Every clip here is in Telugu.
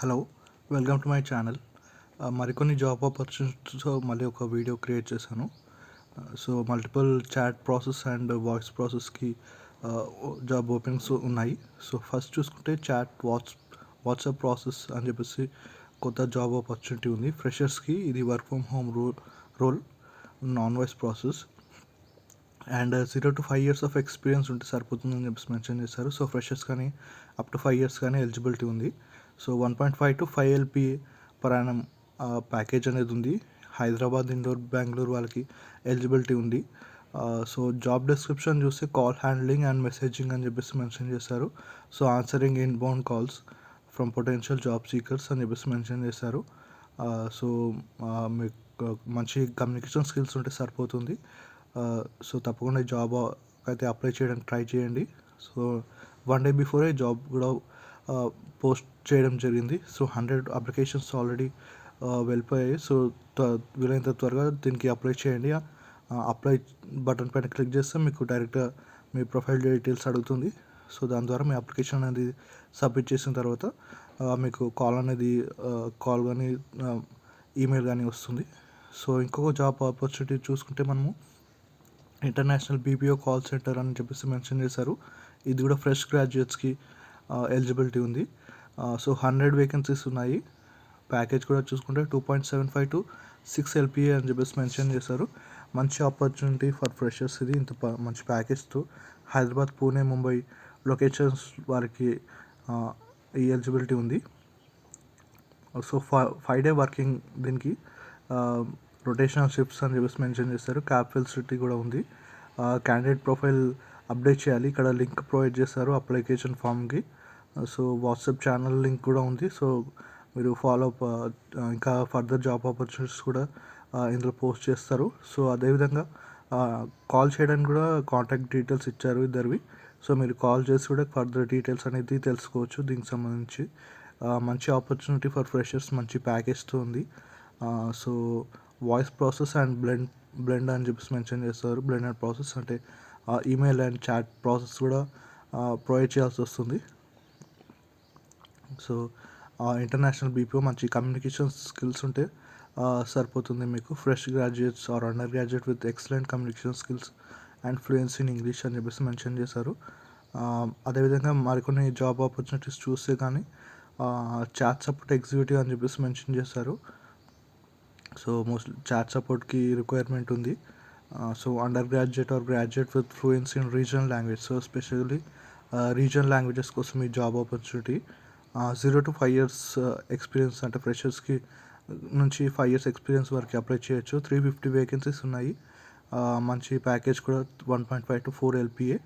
Hello, welcome to my channel. మరికొన్ని జాబ్ ఆపర్చునిటీస్తో మళ్ళీ ఒక వీడియో క్రియేట్ చేశాను. So multiple chat process and voice ప్రాసెస్కి జాబ్ ఓపెనింగ్స్ ఉన్నాయి. సో ఫస్ట్ చూసుకుంటే వాట్సాప్ ప్రాసెస్ అని చెప్పేసి కొత్త జాబ్ ఆపర్చునిటీ ఉంది. ఫ్రెషర్స్కి ఇది work from home role, non voice process and 0 to 5 years of experience ఉంటే సరిపోతుందని చెప్పేసి మెన్షన్ చేశారు. సో ఫ్రెషర్స్ కానీ అప్ టు 5 years కానీ ఎలిజిబిలిటీ ఉంది. So 1.5 to 5 LPA per annum package అనేది ఉంది. హైదరాబాద్, ఇండోర్, బెంగళూరు వాళ్ళకి ఎలిజిబిలిటీ ఉంది. సో జాబ్ డిస్క్రిప్షన్ చూస్తే కాల్ హ్యాండ్లింగ్ అండ్ మెసేజింగ్ అని చెప్పేసి మెన్షన్ చేశారు. So answering inbound calls from potential job seekers అని చెప్పేసి మెన్షన్ చేశారు. సో మీకు మంచి కమ్యూనికేషన్ స్కిల్స్ ఉంటే సరిపోతుంది. సో తప్పకుండా జాబ్ అయితే అప్లై చేయడానికి ట్రై చేయండి. సో 1 day బిఫోరే జాబ్ కూడా పోస్ట్ చేయడం జరిగింది. సో 100 అప్లికేషన్స్ ఆల్రెడీ వెళ్ళిపోయాయి. సో వీలైనంత త్వరగా దీనికి అప్లై చేయండి. అప్లై బటన్ పైన క్లిక్ చేస్తే మీకు డైరెక్ట్గా మీ ప్రొఫైల్ డీటెయిల్స్ అడుగుతుంది. సో దాని ద్వారా మీ అప్లికేషన్ అనేది సబ్మిట్ చేసిన తర్వాత మీకు కాల్ కానీ ఈమెయిల్ కానీ వస్తుంది. సో ఇంకొక జాబ్ ఆపర్చునిటీ చూసుకుంటే మనము ఇంటర్నేషనల్ BPO కాల్ సెంటర్ అని చెప్పేసి మెన్షన్ చేశారు. ఇది కూడా ఫ్రెష్ గ్రాడ్యుయేట్స్కి ఎలిజిబిలిటీ ఉంది. సో 100 వేకెన్సీస్ ఉన్నాయి. ప్యాకేజ్ కూడా చూసుకుంటే 2.75 to 6 LPA అని చెప్పేసి మెన్షన్ చేశారు. మంచి ఆపర్చునిటీ ఫర్ ఫ్రెషర్స్ ఇది. ఇంత మంచి ప్యాకేజ్తో హైదరాబాద్, పూణే, ముంబై లొకేషన్స్ వారికి ఈ ఎలిజిబిలిటీ ఉంది. సో 5 day వర్కింగ్ దీనికి రొటేషనల్ షిఫ్ట్స్ అని చెప్పేసి మెన్షన్ చేస్తారు. క్యాబ్ ఫెసిలిటీ కూడా ఉంది. క్యాండిడేట్ ప్రొఫైల్ అప్డేట్ చేయాలి. ఇక్కడ లింక్ ప్రొవైడ్ చేస్తారు అప్లికేషన్ ఫామ్కి. సో వాట్సాప్ ఛానల్ లింక్ కూడా ఉంది. సో మీరు ఫాలో అప్ ఇంకా ఫర్దర్ జాబ్ ఆపర్చునిటీస్ కూడా ఇందులో పోస్ట్ చేస్తారు. సో అదేవిధంగా కాల్ చేయడానికి కూడా కాంటాక్ట్ డీటెయిల్స్ ఇచ్చారు ఇద్దరివి. సో మీరు కాల్ చేసి కూడా ఫర్దర్ డీటెయిల్స్ అనేది తెలుసుకోవచ్చు. దీనికి సంబంధించి మంచి ఆపర్చునిటీ ఫర్ ఫ్రెషర్స్, మంచి ప్యాకేజ్తో ఉంది. So voice process and blend అని చెప్పేసి మెన్షన్ చేస్తారు. బ్లెండెడ్ ప్రాసెస్ అంటే ఈమెయిల్ అండ్ చాట్ ప్రాసెస్ కూడా ప్రొవైడ్ చేయాల్సి వస్తుంది. సో ఇంటర్నేషనల్ BPO మంచి కమ్యూనికేషన్ స్కిల్స్ ఉంటే సరిపోతుంది మీకు. Fresh graduates or undergraduate with excellent communication skills and fluency in English అని చెప్పేసి మెన్షన్ చేశారు. అదేవిధంగా మరికొన్ని జాబ్ ఆపర్చునిటీస్ చూస్తే కానీ చాట్ సపోర్ట్ ఎగ్జిక్యూటివ్ అని చెప్పేసి మెన్షన్ చేశారు. సో మోస్ట్లీ చాట్ సపోర్ట్కి రిక్వైర్మెంట్ ఉంది. So under graduate or graduate with fluency in regional language. So specially regional languages కోసం ఈ job opportunity. 0 to 5 years experience అంటే ఫ్రెషర్స్కి నుంచి 5 years ఎక్స్పీరియన్స్ వరకు అప్లై చేయొచ్చు. 350 వేకెన్సీస్ ఉన్నాయి. మంచి ప్యాకేజ్ కూడా 1.5 to 4 LPA.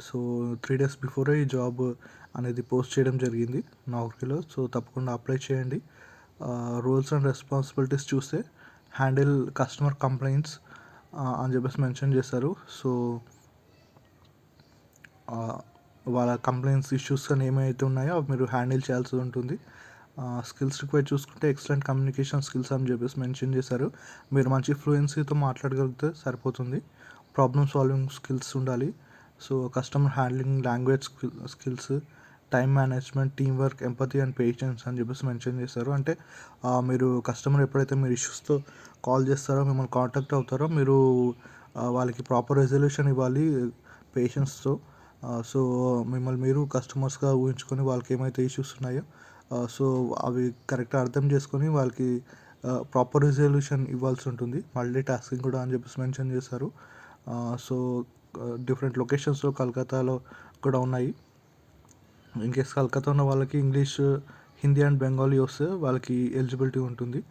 So 3 days before ఈ జాబ్ అనేది పోస్ట్ చేయడం జరిగింది నౌకరీలో. సో తప్పకుండా అప్లై చేయండి. రోల్స్ అండ్ రెస్పాన్సిబిలిటీస్ చూస్తే హ్యాండిల్ కస్టమర్ కంప్లైంట్స్ అని చెప్పేసి మెన్షన్ చేశారు. సో వాళ్ళ కంప్లైంట్స్, ఇష్యూస్ అని ఏమైతే ఉన్నాయో అవి మీరు హ్యాండిల్ చేయాల్సి ఉంటుంది. స్కిల్స్ రిక్వైర్ చూసుకుంటే ఎక్సలెంట్ కమ్యూనికేషన్ స్కిల్స్ అని చెప్పేసి మెన్షన్ చేశారు. మీరు మంచి ఫ్లూయెన్సీతో మాట్లాడగలిగితే సరిపోతుంది. ప్రాబ్లమ్ సాల్వింగ్ స్కిల్స్ ఉండాలి. So customer handling, language skills, time management, team work, empathy and patience అని చెప్పేసి మెన్షన్ చేశారు. అంటే మీరు కస్టమర్ ఎప్పుడైతే మీరు ఇష్యూస్తో కాల్ చేస్తారో, మిమ్మల్ని కాంటాక్ట్ అవుతారో, మీరు వాళ్ళకి ప్రాపర్ రెజల్యూషన్ ఇవ్వాలి పేషెన్స్తో. సో మిమ్మల్ని మీరు కస్టమర్స్గా ఊహించుకొని వాళ్ళకి ఏమైతే ఇష్యూస్ ఉన్నాయో సో అవి కరెక్ట్గా అర్థం చేసుకొని వాళ్ళకి ప్రాపర్ రెజల్యూషన్ ఇవ్వాల్సి ఉంటుంది. మల్టీ టాస్కింగ్ కూడా అని చెప్పేసి మెన్షన్ చేశారు. సో డిఫరెంట్ లొకేషన్స్లో కలకత్తాలో కూడా ఉన్నాయి. ఇన్కేస్ కలకత్తా ఉన్న వాళ్ళకి ఇంగ్లీష్, హిందీ అండ్ బెంగాలీ వస్తే వాళ్ళకి ఎలిజిబిలిటీ ఉంటుంది.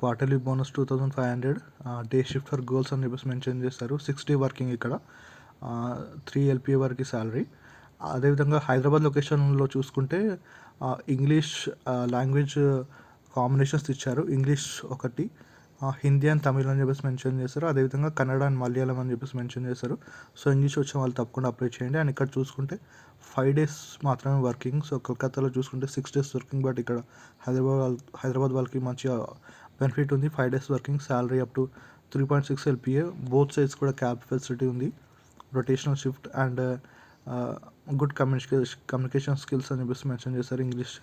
Quarterly bonus 2500. Day shift for girls అని చెప్పేసి మెన్షన్ చేస్తారు. 6 day వర్కింగ్ ఇక్కడ. 3 LPA వరకు శాలరీ. అదేవిధంగా హైదరాబాద్ లొకేషన్లో చూసుకుంటే ఇంగ్లీష్ లాంగ్వేజ్ కాంబినేషన్స్ ఇచ్చారు. ఇంగ్లీష్ ఒకటి, హిందీ అండ్ తమిళ్ అని చెప్పేసి మెన్షన్ చేశారు. అదేవిధంగా కన్నడ అండ్ మలయాళం అని చెప్పేసి మెన్షన్ చేశారు. సో ఇంగ్లీష్ వచ్చిన వాళ్ళు తప్పకుండా అప్లై చేయండి. అండ్ ఇక్కడ చూసుకుంటే 5 days మాత్రమే వర్కింగ్. సో కలకత్తాలో చూసుకుంటే 6 days వర్కింగ్. బట్ ఇక్కడ హైదరాబాద్ వాళ్ళకి మంచి బెనిఫిట్ ఉంది. 5 days working, salary up to 3.6 LPA. Both sides కూడా క్యాబ్ ఫెసిలిటీ ఉంది. Rotational shift and good communication skills అని చెప్పేసి మెన్షన్ చేశారు. ఇంగ్లీష్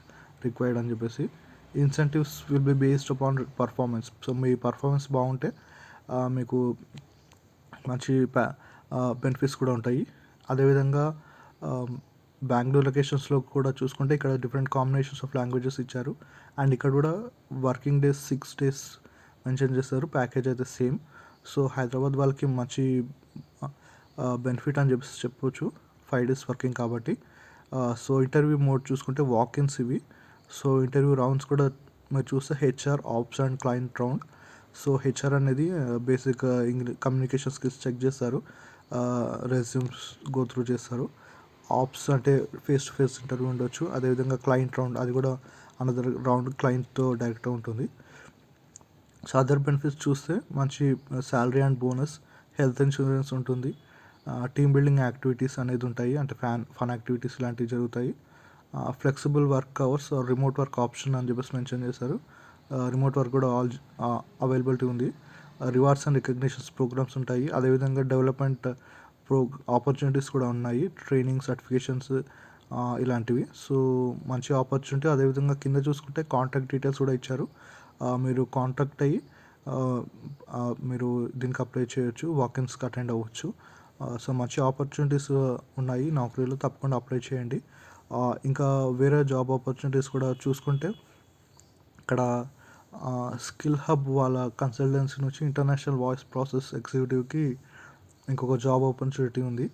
రిక్వైర్డ్ అని చెప్పేసి. Incentives will be based upon performance. So me performance బాగుంటే మీకు మంచి బెనిఫిట్స్ కూడా ఉంటాయి. అదేవిధంగా బెంగళూరు లొకేషన్స్లో కూడా చూసుకుంటే ఇక్కడ డిఫరెంట్ కాంబినేషన్స్ ఆఫ్ లాంగ్వేజెస్ ఇచ్చారు. అండ్ ఇక్కడ కూడా వర్కింగ్ డేస్ 6 days మెన్షన్ చేస్తారు. ప్యాకేజ్ అయితే సేమ్. సో హైదరాబాద్ వాళ్ళకి మంచి బెనిఫిట్ అని చెప్పేసి చెప్పవచ్చు, 5 days వర్కింగ్ కాబట్టి. సో ఇంటర్వ్యూ మోడ్ చూసుకుంటే వాక్-ఇన్స్ ఇవి. సో ఇంటర్వ్యూ రౌండ్స్ కూడా మీరు చూస్తే HR, ops and client round. So HR అనేది బేసిక్ కమ్యూనికేషన్ స్కిల్స్ చెక్ చేస్తారు, రెజ్యూమ్స్ గో త్రూ చేస్తారు. ఆప్స్ అంటే ఫేస్ టు ఫేస్ ఇంటర్వ్యూ ఉండొచ్చు. అదేవిధంగా క్లయింట్ రౌండ్, అది కూడా అనదర్ రౌండ్ క్లయింట్తో డైరెక్ట్గా ఉంటుంది. సో అదర్ బెనిఫిట్స్ చూస్తే మంచి salary and bonus, health insurance ఉంటుంది, టీమ్ బిల్డింగ్ యాక్టివిటీస్ అనేది ఉంటాయి, అంటే ఫన్ యాక్టివిటీస్ ఇలాంటివి జరుగుతాయి. Flexible work hours, remote work option అని చెప్పేసి మెన్షన్ చేశారు. రిమోట్ వర్క్ కూడా అవైలబిలిటీ ఉంది. రివార్డ్స్ అండ్ రికగ్నిషన్స్ ప్రోగ్రామ్స్ ఉంటాయి. అదేవిధంగా డెవలప్మెంట్ ఆపర్చునిటీస్ కూడా ఉన్నాయి, ట్రైనింగ్, సర్టిఫికేషన్స్ ఇలాంటివి. సో మంచి ఆపర్చునిటీ. అదేవిధంగా కింద చూసుకుంటే కాంటాక్ట్ డీటెయిల్స్ కూడా ఇచ్చారు. మీరు కాంటాక్ట్ అయ్యి మీరు దీనికి అప్లై చేయొచ్చు, వాకిన్స్కి అటెండ్ అవ్వచ్చు. సో మంచి ఆపర్చునిటీస్ ఉన్నాయి నౌకరీలో, తప్పకుండా అప్లై చేయండి. ఇంకా వేరే జాబ్ ఆపర్చునిటీస్ కూడా చూసుకుంటే ఇక్కడ స్కిల్ హబ్ వాళ్ళ కన్సల్టెన్సీ నుంచి ఇంటర్నేషనల్ వాయిస్ ప్రాసెస్ ఎగ్జిక్యూటివ్కి ఇంకొక జాబ్ ఆపర్చునిటీ ఉంది.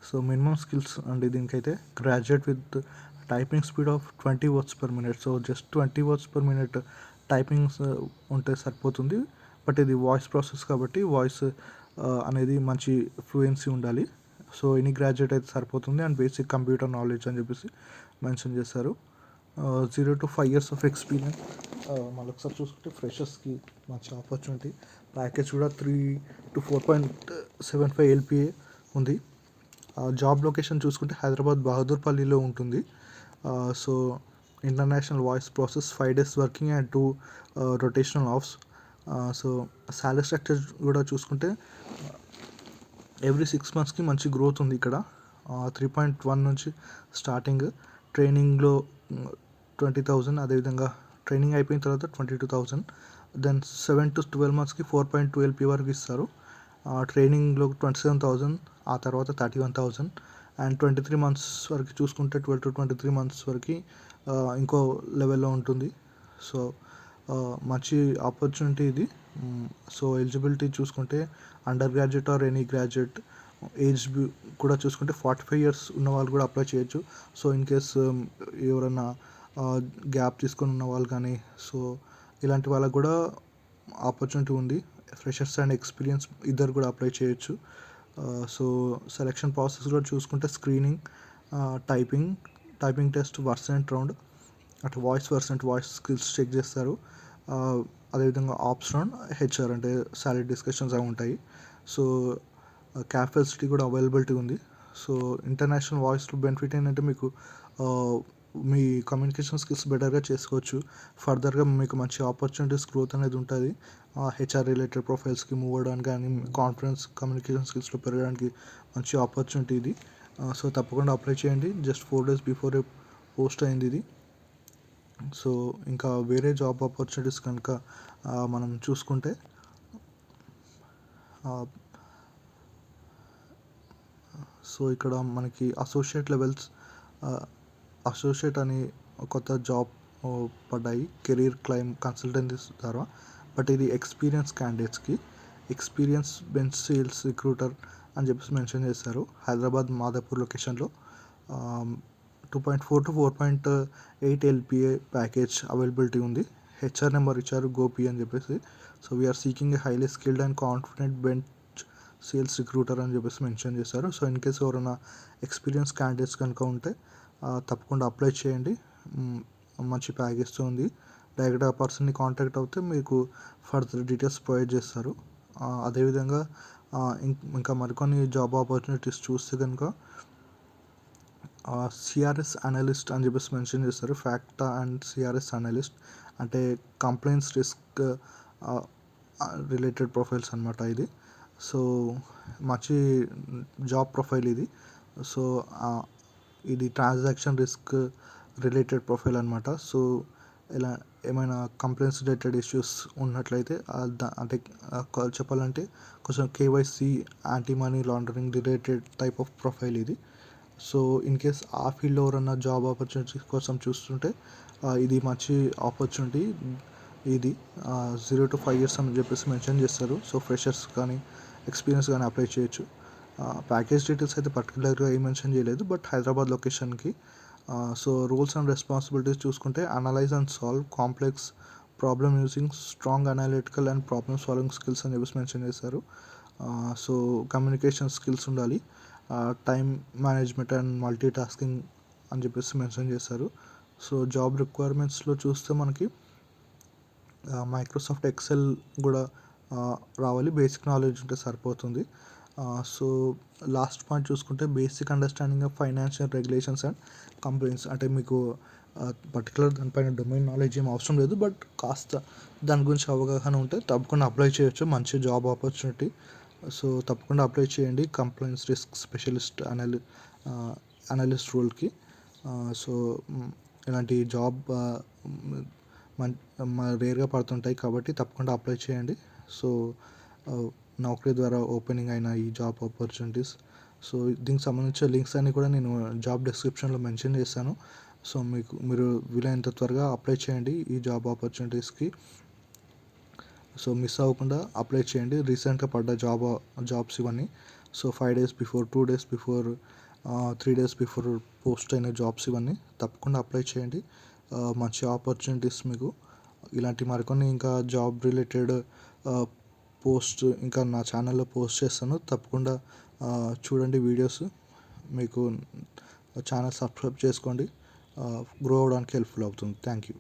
సో మినిమం స్కిల్స్ అండి దీనికైతే, graduate with typing speed of 20 words per minute. So just 20 words per minute typings ఉంటే సరిపోతుంది. బట్ ఇది వాయిస్ ప్రాసెస్ కాబట్టి వాయిస్ అనేది మంచి ఫ్లూయెన్సీ ఉండాలి. సో ఎనీ గ్రాడ్యుయేట్ అయితే సరిపోతుంది. అండ్ బేసిక్ కంప్యూటర్ నాలెడ్జ్ అని చెప్పేసి మెన్షన్ చేశారు. 0 to 5 years ఆఫ్ ఎక్స్పీరియన్స్. మళ్ళీ ఒకసారి చూసుకుంటే ఫ్రెషర్స్కి మంచి ఆపర్చునిటీ. ప్యాకేజ్ కూడా 3 to 4.75 LPA ఉంది. జాబ్ లొకేషన్ చూసుకుంటే హైదరాబాద్ బహదూర్పల్లిలో ఉంటుంది. So international voice process, 5 days working and 2 rotational offs. So salary structure కూడా చూసుకుంటే ఎవ్రీ 6 monthsకి మంచి గ్రోత్ ఉంది ఇక్కడ. 3.1 నుంచి స్టార్టింగ్, ట్రైనింగ్లో 20,000, అదేవిధంగా ట్రైనింగ్ అయిపోయిన తర్వాత 22,000, దెన్ 7 to 12 monthsకి 4.2 LP వరకు ఇస్తారు. ట్రైనింగ్లో 27,000, ఆ తర్వాత 31,000. అండ్ 23 months వరకు చూసుకుంటే 12 to 23 months వరకు ఇంకో లెవెల్లో ఉంటుంది. సో మంచి ఆపర్చునిటీ ఇది. సో ఎలిజిబిలిటీ చూసుకుంటే under graduate or any graduate. Age కూడా చూసుకుంటే 45 years ఉన్న వాళ్ళు కూడా అప్లై చేయొచ్చు. సో ఇన్ కేస్ ఎవరైనా గ్యాప్ తీసుకొని ఉన్న వాళ్ళు కానీ, సో ఇలాంటి వాళ్ళకు కూడా ఆపర్చునిటీ ఉంది. ఫ్రెషర్స్ అండ్ ఎక్స్పీరియన్స్ ఇద్దరు కూడా అప్లై చేయొచ్చు. సో సెలెక్షన్ ప్రాసెస్ కూడా చూసుకుంటే screening, typing test, Versant round, అటు వాయిస్ స్కిల్స్ చెక్ చేస్తారు. అదేవిధంగా ఆప్స్ రౌండ్, హెచ్ఆర్ అంటే సాలరీ డిస్కషన్స్ అవి ఉంటాయి. సో క్యాబ్ ఫెసిలిటీ కూడా అవైలబిలిటీ ఉంది. సో ఇంటర్నేషనల్ వాయిస్లో బెనిఫిట్ ఏంటంటే మీకు మీ కమ్యూనికేషన్ స్కిల్స్ బెటర్గా చేసుకోవచ్చు. ఫర్దర్గా మీకు మంచి ఆపర్చునిటీస్, గ్రోత్ అనేది ఉంటుంది. హెచ్ఆర్ రిలేటెడ్ ప్రొఫైల్స్కి మూవ్ అవ్వడానికి కానీ, కాన్ఫరెన్స్ కమ్యూనికేషన్ స్కిల్స్లో పెరగడానికి మంచి ఆపర్చునిటీ ఇది. సో తప్పకుండా అప్లై చేయండి. జస్ట్ 4 days బిఫోర్ పోస్ట్ అయింది ఇది. సో ఇంకా వేరే జాబ్ ఆపర్చునిటీస్ కనుక మనం చూసుకుంటే సో ఇక్కడ మనకి అసోసియేట్ అని కొత్త జాబ్ పడ్డాయి కెరీర్ క్లైమ్ కన్సల్టెన్సీస్ ద్వారా. బట్ ఇది ఎక్స్పీరియన్స్ క్యాండిడేట్స్కి, ఎక్స్పీరియన్స్ బెంచ్ సేల్స్ రిక్రూటర్ అని చెప్పేసి మెన్షన్ చేశారు. హైదరాబాద్ మాదాపూర్ లొకేషన్లో 2.4 to 4.8 LPA ప్యాకేజ్ అవైలబిలిటీ ఉంది. హెచ్ఆర్ నెంబర్ ఇచ్చారు, గోపి అని చెప్పేసి. So we're seeking a highly skilled and confident bench sales recruiter అని చెప్పేసి మెన్షన్ చేశారు. సో ఇన్ కేస్ ఎవరైనా ఎక్స్పీరియన్స్ క్యాండిడేట్స్ కనుక ఉంటే తప్పకుండా అప్లై చేయండి. మంచి ప్యాకేజ్తో ఉంది. డైరెక్ట్గా పర్సన్ని కాంటాక్ట్ అవుతే మీకు ఫర్దర్ డీటెయిల్స్ ప్రొవైడ్ చేస్తారు. అదేవిధంగా ఇంకా మరికొన్ని జాబ్ ఆపర్చునిటీస్ చూస్తే కనుక సిఆర్ఎస్ అనలిస్ట్ అని చెప్పేసి మెన్షన్ చేస్తారు. ఫ్యాక్టా అండ్ సిఆర్ఎస్ అనలిస్ట్ అంటే కంప్లైంట్స్ రిస్క్ రిలేటెడ్ ప్రొఫైల్స్ అనమాట ఇది. సో మంచి జాబ్ ప్రొఫైల్ ఇది. సో ఇది ట్రాన్సాక్షన్ రిస్క్ రిలేటెడ్ ప్రొఫైల్ అనమాట. సో ఇలా ఏమైనా కంప్లైంట్స్ రిలేటెడ్ ఇష్యూస్ ఉన్నట్లయితే అంటే చెప్పాలంటే కొంచెం KYC, anti money laundering related type of profile ఇది. సో ఇన్ కేస్ ఆ ఫీల్డ్లో ఎవరన్నా జాబ్ ఆపర్చునిటీస్ కోసం చూస్తుంటే ఇది మంచి ఆపర్చునిటీ. ఇది 0 to 5 years అని చెప్పేసి మెన్షన్ చేస్తారు. సో ఫ్రెషర్స్ కానీ ఎక్స్పీరియన్స్ కానీ అప్లై చేయొచ్చు. ప్యాకేజ్ డీటెయిల్స్ అయితే పర్టికులర్గా ఏం మెన్షన్ చేయలేదు, బట్ హైదరాబాద్ లొకేషన్కి. సో రోల్స్ అండ్ రెస్పాన్సిబిలిటీస్ చూసుకుంటే analyse and solve complex problem using strong analytical and problem solving skills అని చెప్పేసి మెన్షన్ చేశారు. సో కమ్యూనికేషన్ స్కిల్స్ ఉండాలి, time management and multi tasking అని చెప్పేసి మెన్షన్ చేశారు. సో జాబ్ రిక్వైర్మెంట్స్లో చూస్తే మనకి మైక్రోసాఫ్ట్ ఎక్సెల్ కూడా రావాలి, బేసిక్ నాలెడ్జ్ ఉంటే సరిపోతుంది. సో లాస్ట్ పాయింట్ చూసుకుంటే basic understanding of financial regulations and complaints. అంటే మీకు పర్టికులర్ దానిపైన డొమైన్ నాలెడ్జ్ ఏం అవసరం లేదు, బట్ కాస్త దాని గురించి అవగాహన ఉంటే తప్పకుండా అప్లై చేయొచ్చు. మంచి జాబ్ ఆపర్చునిటీ. సో తప్పకుండా అప్లై చేయండి కంప్లైంట్స్ రిస్క్ స్పెషలిస్ట్ అనలిస్ట్ రోల్కి. సో ఇలాంటి జాబ్ రేర్గా పడుతుంటాయి కాబట్టి తప్పకుండా అప్లై చేయండి. సో నౌకరీ ద్వారా ఓపెనింగ్ అయిన ఈ జాబ్ ఆపర్చునిటీస్. సో దీనికి సంబంధించిన లింక్స్ అన్నీ కూడా నేను జాబ్ డిస్క్రిప్షన్లో మెన్షన్ చేశాను. సో మీరు వీలైనంత త్వరగా అప్లై చేయండి ఈ జాబ్ ఆపర్చునిటీస్కి. సో మిస్ అవ్వకుండా అప్లై చేయండి. రీసెంట్గా పడ్డ జాబ్స్ ఇవన్నీ. So 5 days before, 2 days before, 3 days before post అయిన జాబ్స్ ఇవన్నీ. తప్పకుండా అప్లై చేయండి. మంచి ఆపర్చునిటీస్ మీకు. ఇలాంటి మరికొన్ని ఇంకా జాబ్ రిలేటెడ్ పోస్ట్ ఇంకా నా ఛానల్లో పోస్ట్ చేస్తాను. తప్పకుండా చూడండి వీడియోస్. మీకు ఛానల్ సబ్స్క్రైబ్ చేసుకోండి. గ్రో అవ్వడానికి హెల్ప్ఫుల్ అవుతుంది. Thank you.